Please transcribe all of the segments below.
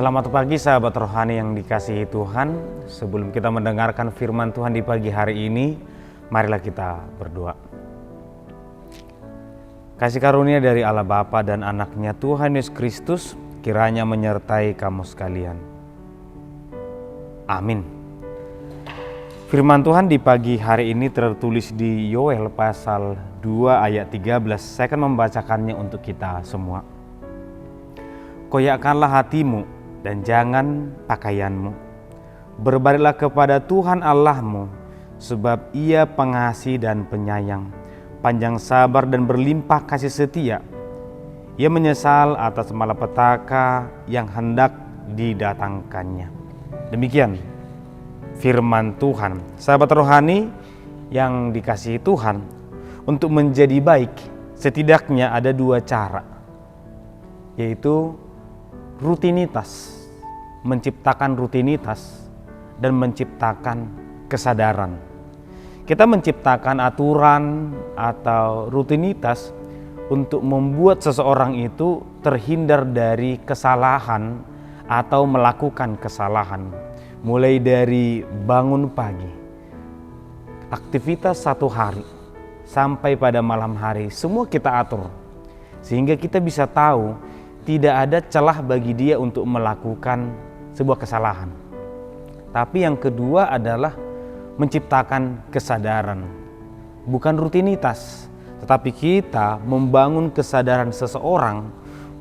Selamat pagi sahabat rohani yang dikasihi Tuhan. Sebelum kita mendengarkan firman Tuhan di pagi hari ini, marilah kita berdoa. Kasih karunia dari Allah Bapa dan Anaknya Tuhan Yesus Kristus kiranya menyertai kamu sekalian. Amin. Firman Tuhan di pagi hari ini tertulis di Yoel pasal 2 ayat 13. Saya akan membacakannya untuk kita semua. Koyakkanlah hatimu dan jangan pakaianmu. Berbaliklah kepada Tuhan Allahmu, sebab Ia pengasih dan penyayang, panjang sabar dan berlimpah kasih setia. Ia menyesal atas malapetaka yang hendak didatangkannya. Demikian firman Tuhan. Sahabat rohani yang dikasihi Tuhan, untuk menjadi baik setidaknya ada dua cara, yaitu rutinitas, menciptakan rutinitas dan menciptakan kesadaran. Kita menciptakan aturan atau rutinitas untuk membuat seseorang itu terhindar dari kesalahan atau melakukan kesalahan. Mulai dari bangun pagi, aktivitas satu hari, sampai pada malam hari, semua kita atur. Sehingga kita bisa tahu tidak ada celah bagi dia untuk melakukan sebuah kesalahan. Tapi yang kedua adalah menciptakan kesadaran. Bukan rutinitas, tetapi kita membangun kesadaran seseorang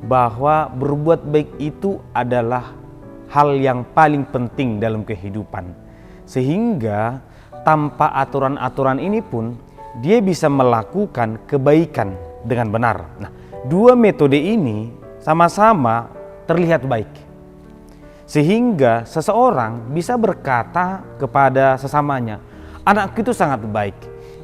bahwa berbuat baik itu adalah hal yang paling penting dalam kehidupan. Sehingga tanpa aturan-aturan ini pun dia bisa melakukan kebaikan dengan benar. Nah, dua metode ini sama-sama terlihat baik. Sehingga seseorang bisa berkata kepada sesamanya, anakku itu sangat baik.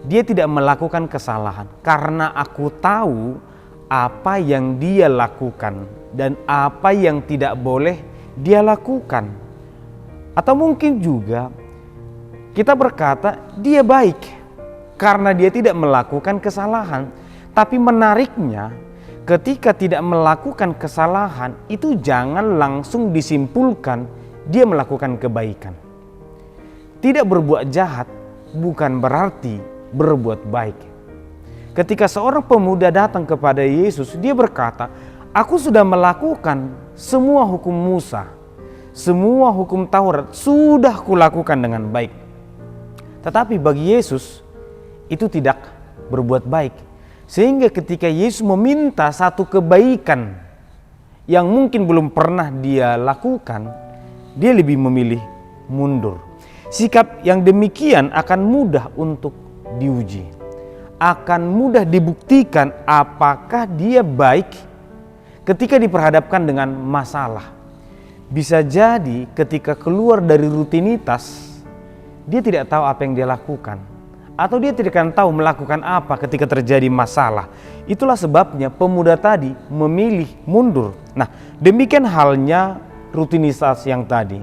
Dia tidak melakukan kesalahan karena aku tahu apa yang dia lakukan dan apa yang tidak boleh dia lakukan. Atau mungkin juga kita berkata dia baik karena dia tidak melakukan kesalahan. Tapi menariknya, ketika tidak melakukan kesalahan, itu jangan langsung disimpulkan dia melakukan kebaikan. Tidak berbuat jahat bukan berarti berbuat baik. Ketika seorang pemuda datang kepada Yesus, dia berkata, aku sudah melakukan semua hukum Musa, semua hukum Taurat sudah kulakukan dengan baik. Tetapi bagi Yesus itu tidak berbuat baik. Sehingga ketika Yesus meminta satu kebaikan yang mungkin belum pernah dia lakukan, dia lebih memilih mundur. Sikap yang demikian akan mudah untuk diuji. Akan mudah dibuktikan apakah dia baik ketika diperhadapkan dengan masalah. Bisa jadi ketika keluar dari rutinitas, dia tidak tahu apa yang dia lakukan. Atau dia tidak akan tahu melakukan apa ketika terjadi masalah. Itulah sebabnya pemuda tadi memilih mundur. Nah, demikian halnya rutinitas yang tadi.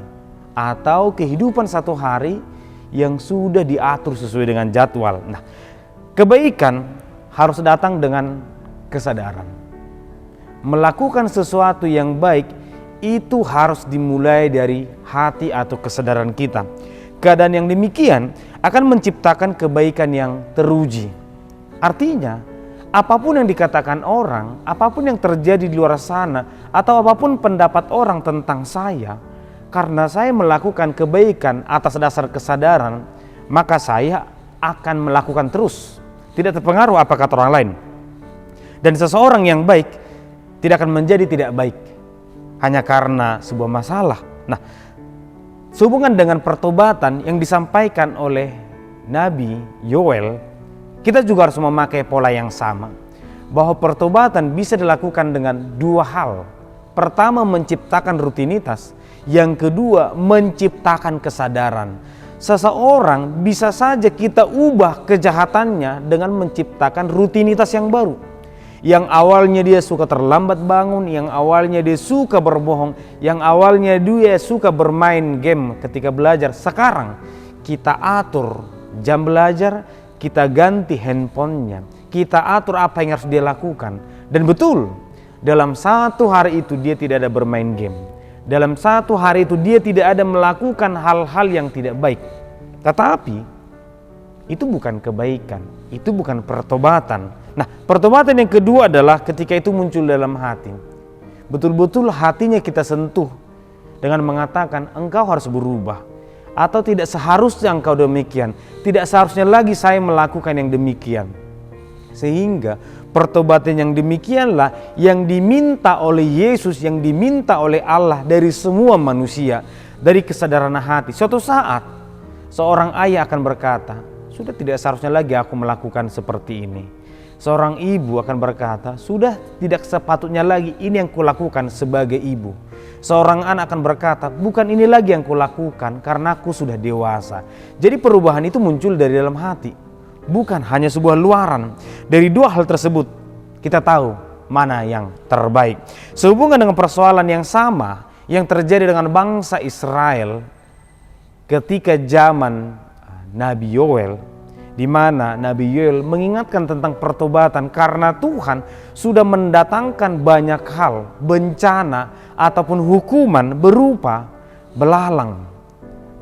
Atau kehidupan satu hari yang sudah diatur sesuai dengan jadwal. Nah, kebaikan harus datang dengan kesadaran. Melakukan sesuatu yang baik itu harus dimulai dari hati atau kesadaran kita. Keadaan yang demikian akan menciptakan kebaikan yang teruji. Artinya, apapun yang dikatakan orang, apapun yang terjadi di luar sana, atau apapun pendapat orang tentang saya, karena saya melakukan kebaikan atas dasar kesadaran, maka saya akan melakukan terus. Tidak terpengaruh apa kata orang lain. Dan seseorang yang baik tidak akan menjadi tidak baik hanya karena sebuah masalah. Nah, sehubungan dengan pertobatan yang disampaikan oleh Nabi Yoel, kita juga harus memakai pola yang sama. Bahwa pertobatan bisa dilakukan dengan dua hal. Pertama, menciptakan rutinitas. Yang kedua, menciptakan kesadaran. Seseorang bisa saja kita ubah kejahatannya dengan menciptakan rutinitas yang baru. Yang awalnya dia suka terlambat bangun, yang awalnya dia suka berbohong, yang awalnya dia suka bermain game ketika belajar. Sekarang kita atur jam belajar, kita ganti handphonenya, kita atur apa yang harus dia lakukan. Dan betul, dalam satu hari itu dia tidak ada bermain game. Dalam satu hari itu dia tidak ada melakukan hal-hal yang tidak baik. Tetapi itu bukan kebaikan, itu bukan pertobatan. Nah, pertobatan yang kedua adalah ketika itu muncul dalam hati. Betul-betul hatinya kita sentuh dengan mengatakan engkau harus berubah. Atau tidak seharusnya engkau demikian, tidak seharusnya lagi saya melakukan yang demikian. Sehingga pertobatan yang demikianlah yang diminta oleh Yesus, yang diminta oleh Allah dari semua manusia, dari kesadaran hati. Suatu saat seorang ayah akan berkata, sudah tidak seharusnya lagi aku melakukan seperti ini. Seorang ibu akan berkata, sudah tidak sepatutnya lagi ini yang kulakukan sebagai ibu. Seorang anak akan berkata, bukan ini lagi yang kulakukan karena aku sudah dewasa. Jadi perubahan itu muncul dari dalam hati, bukan hanya sebuah luaran. Dari dua hal tersebut kita tahu mana yang terbaik. Sehubungan dengan persoalan yang sama yang terjadi dengan bangsa Israel ketika zaman Nabi Yoel, di mana Nabi Yoel mengingatkan tentang pertobatan karena Tuhan sudah mendatangkan banyak hal, bencana ataupun hukuman berupa belalang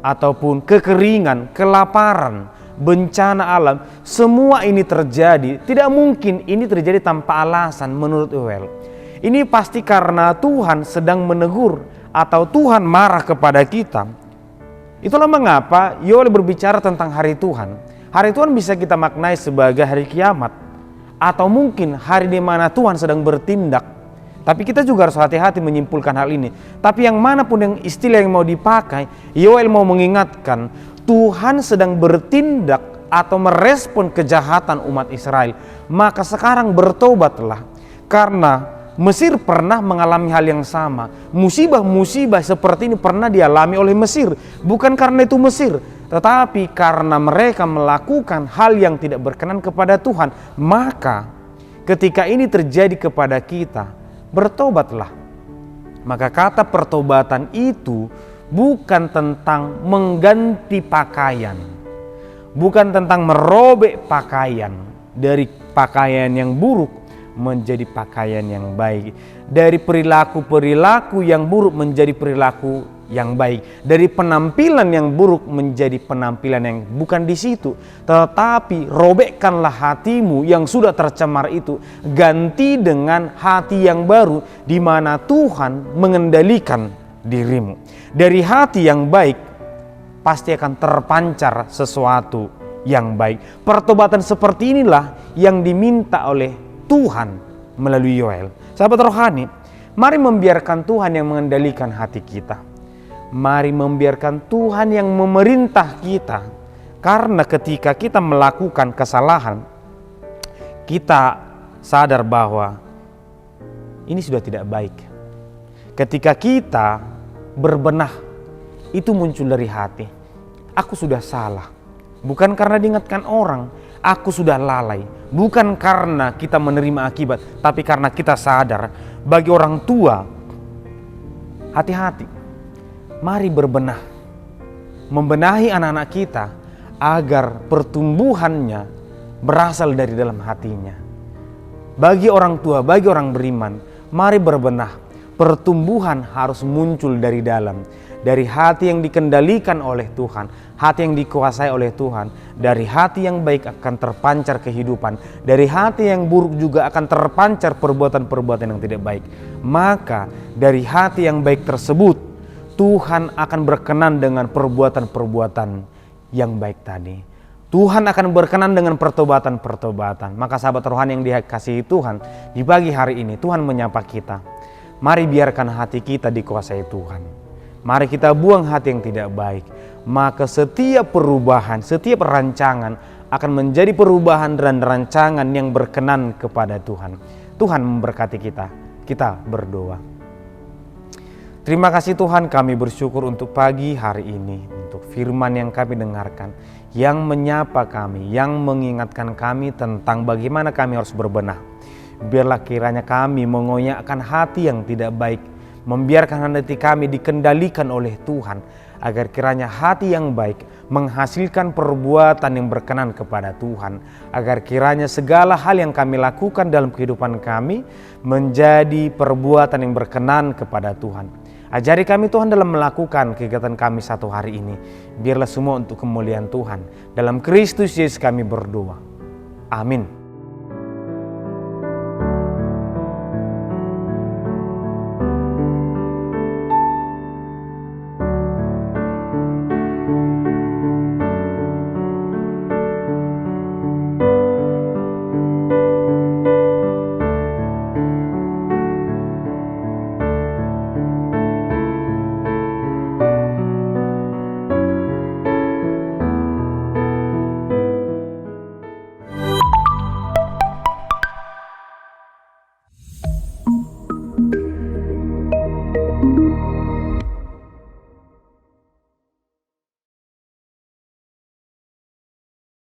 ataupun kekeringan, kelaparan, bencana alam. Semua ini terjadi, tidak mungkin ini terjadi tanpa alasan menurut Yoel. Ini pasti karena Tuhan sedang menegur atau Tuhan marah kepada kita. Itulah mengapa Yoel berbicara tentang hari Tuhan. Hari Tuhan bisa kita maknai sebagai hari kiamat, atau mungkin hari di mana Tuhan sedang bertindak. Tapi kita juga harus hati-hati menyimpulkan hal ini. Tapi yang manapun yang istilah yang mau dipakai, Yoel mau mengingatkan Tuhan sedang bertindak atau merespon kejahatan umat Israel. Maka sekarang bertobatlah, karena Mesir pernah mengalami hal yang sama. Musibah-musibah seperti ini pernah dialami oleh Mesir. Bukan karena itu Mesir, tetapi karena mereka melakukan hal yang tidak berkenan kepada Tuhan. Maka ketika ini terjadi kepada kita, bertobatlah. Maka kata pertobatan itu bukan tentang mengganti pakaian, bukan tentang merobek pakaian dari pakaian yang buruk menjadi pakaian yang baik, dari perilaku-perilaku yang buruk menjadi perilaku yang baik, dari penampilan yang buruk menjadi penampilan yang bukan di situ. Tetapi robekkanlah hatimu yang sudah tercemar itu, ganti dengan hati yang baru di mana Tuhan mengendalikan dirimu. Dari hati yang baik pasti akan terpancar sesuatu yang baik. Pertobatan seperti inilah yang diminta oleh Tuhan melalui Yoel. Sahabat rohani, mari membiarkan Tuhan yang mengendalikan hati kita. Mari membiarkan Tuhan yang memerintah kita. Karena ketika kita melakukan kesalahan, kita sadar bahwa ini sudah tidak baik. Ketika kita berbenah, itu muncul dari hati. Aku sudah salah. Bukan karena diingatkan orang, aku sudah lalai. Bukan karena kita menerima akibat, tapi karena kita sadar. Bagi orang tua, hati-hati. Mari berbenah. Membenahi anak-anak kita agar pertumbuhannya berasal dari dalam hatinya. Bagi orang tua, bagi orang beriman, mari berbenah. Pertumbuhan harus muncul dari dalam. Dari hati yang dikendalikan oleh Tuhan, hati yang dikuasai oleh Tuhan. Dari hati yang baik akan terpancar kehidupan. Dari hati yang buruk juga akan terpancar perbuatan-perbuatan yang tidak baik. Maka dari hati yang baik tersebut, Tuhan akan berkenan dengan perbuatan-perbuatan yang baik tadi. Tuhan akan berkenan dengan pertobatan-pertobatan. Maka sahabat rohani yang dikasihi Tuhan, di pagi hari ini Tuhan menyapa kita. Mari biarkan hati kita dikuasai Tuhan. Mari kita buang hati yang tidak baik. Maka setiap perubahan, setiap rancangan akan menjadi perubahan dan rancangan yang berkenan kepada Tuhan. Tuhan memberkati kita. Kita berdoa. Terima kasih Tuhan, kami bersyukur untuk pagi hari ini, untuk firman yang kami dengarkan, yang menyapa kami, yang mengingatkan kami tentang bagaimana kami harus berbenah. Biarlah kiranya kami mengoyakkan hati yang tidak baik, membiarkan hati kami dikendalikan oleh Tuhan, agar kiranya hati yang baik menghasilkan perbuatan yang berkenan kepada Tuhan, agar kiranya segala hal yang kami lakukan dalam kehidupan kami menjadi perbuatan yang berkenan kepada Tuhan, Ajari kami Tuhan dalam melakukan kegiatan kami satu hari ini. Biarlah semua untuk kemuliaan Tuhan. Dalam Kristus Yesus kami berdoa. Amin.